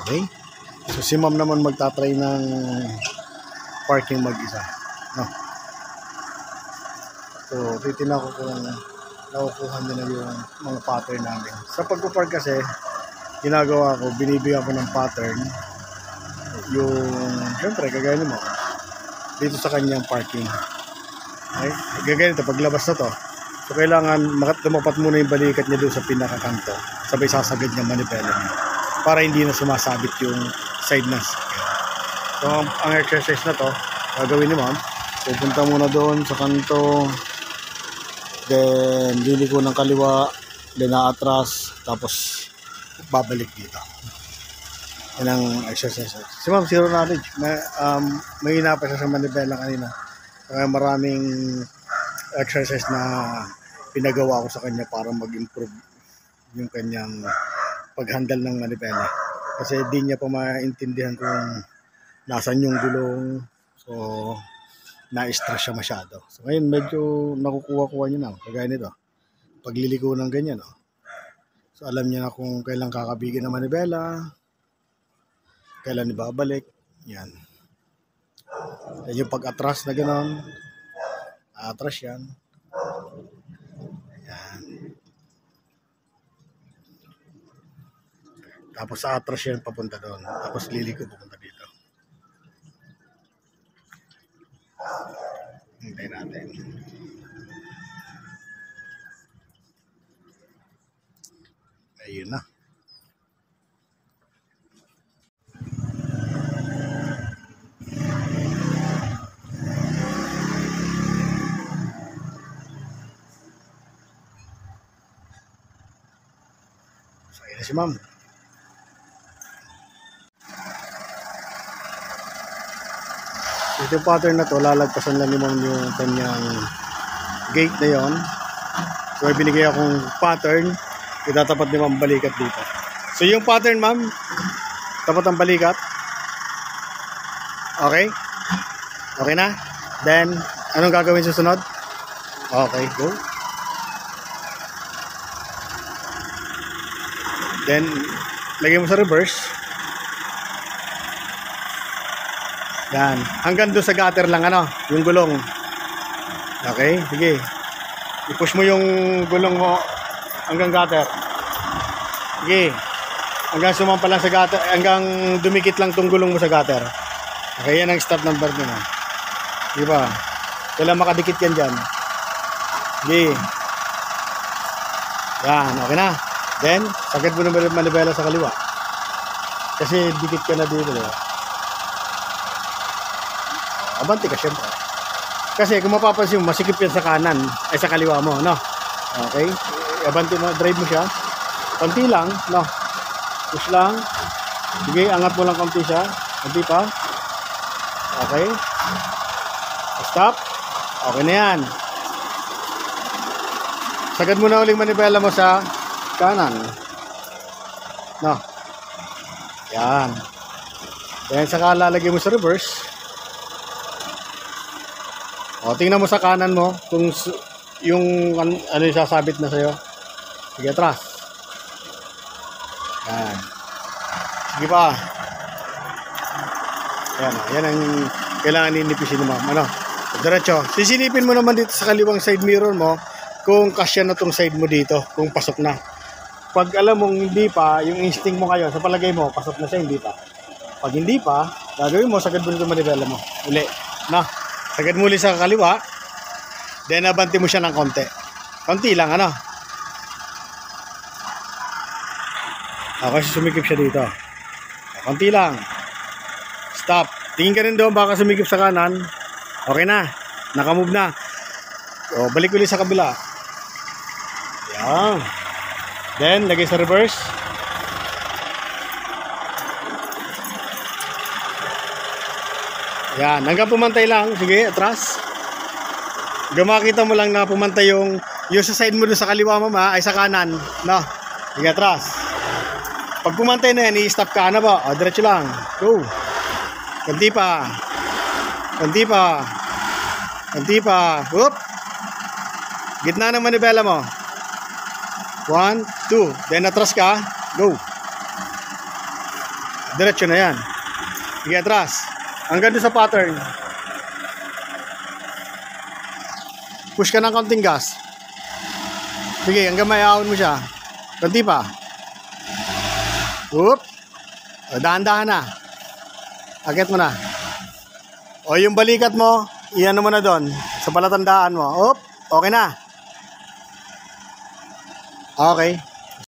Okay? So si ma'am naman magtatry ng parking mag-isa. No? So titignan ko kung nakukuha niya na yung mga pattern namin. Sa pagpo-park kasi, ginagawa ko, binibigyan ko ng pattern yung, syempre, gagawin mo dito sa kanyang parking. Okay? Gagawin ito, paglabas na to. So kailangan lumapat muna yung balikat niya doon sa pinakakanto. Sabay sasagad niya manibela niya. Para hindi na sumasabit yung side na. So ang exercise na to, gagawin ni ma'am. Pupunta muna doon sa kanto. Then liliko ng kaliwa. Then aatras. Tapos babalik dito. Yan ang exercise. Si ma'am, zero knowledge. May hinapa siya sa manibela kanina. Kaya maraming exercise na pinagawa ko sa kanya para mag-improve yung kanyang pag-handle ng manibela. Kasi di niya pa maintindihan kung nasan yung gulong. So, na-stress siya masyado. So, ngayon medyo nakukuha-kuha niya na. Kagaya nito. Pagliliko ng ganyan. No? So, alam niya na kung kailan kakabigin ng manibela. Kailan ibabalik. Yan. Yan yung pag-atras na gano'n. Atras yan. Yan. Tapos sa atras yan papunta doon. Tapos liliko papunta dito. Hintay natin. Ayun na. So, ayun na si ma'am. Ito yung pattern na to, lalagpasan lang ni ma'am yung kanyang gate na yon. So, may binigay akong pattern. Itatapat ni ma'am balikat dito. So, yung pattern ma'am, tapat ang balikat. Okay? Okay na? Then, anong gagawin susunod? Okay, go. Then, lagay mo sa reverse. Yan. Hanggang doon sa gutter lang, ano, yung gulong. Okay, sige. I-push mo yung gulong mo hanggang gutter. Sige. Hanggang sumampa lang sa gutter, hanggang dumikit lang tong gulong mo sa gutter. Okay, yan ang start number mo. Di ba? Kailan makadikit yan dyan. Sige. Yan, okay na. Then, sagad mo na manibela sa kaliwa. Kasi dikit ka na dito, diba? Abante ka syempre. Kasi kung mapapansin mo, masikip yan sa kanan, ay sa kaliwa mo, no? Okay? Abante mo, drive mo siya. Konti lang, no? Push lang. Sige, angat mo lang konti siya. Konti pa. Okay? Stop. Okay na yan. Sagad mo na uling manibela mo sa kanan. No? Yan. Then saka lalagay mo sa reverse. O, tingnan mo sa kanan mo kung yung ano yung sasabit na sa'yo. Sige, atras. Yan. Sige pa. Yan. Yan ang kailangan ninipisin mo. Ano? Diretso. Sisilipin mo naman dito sa kaliwang side mirror mo kung kasya na tong side mo dito. Kung pasok na. Pag alam mong hindi pa, yung instinct mo kayo, sa palagay mo, pasok na siya, hindi pa. Pag hindi pa, gagawin mo, sagad mo nito manibela mo. Uli. Na. Sagad muli sa kaliwa. Then abanti mo siya ng konti. Konti lang, ano? Kasi sumikip siya dito. Konti lang. Stop. Tingin ka rin doon, baka sumikip sa kanan. Okay na. Nakamove na. O, balik ulit sa kabila. Yan. Then, lagay sa reverse. Yan, hanggang pumantay lang. Sige, atras. Makita mo lang na pumantay yung sa side mo doon sa kaliwa mo ay sa kanan. No? Sige, atras. Pag pumantay na yan, i-stop ka na ba? O, diretso lang. Go. Kunti pa. Kunti pa. Kunti pa. Whoop. Gitna ng manibela mo. 1, 2. Then atras ka. Go. Diretso na yan. Sige, atras. Hanggang doon sa pattern. Push ka ng konting gas. Sige, hanggang mayahon mo siya. Kunti pa. Oop. Dahan-dahan na. Akit mo na. O yung balikat mo, iyan mo na doon. Sa palatandaan mo. Oop. Okay na. Okay.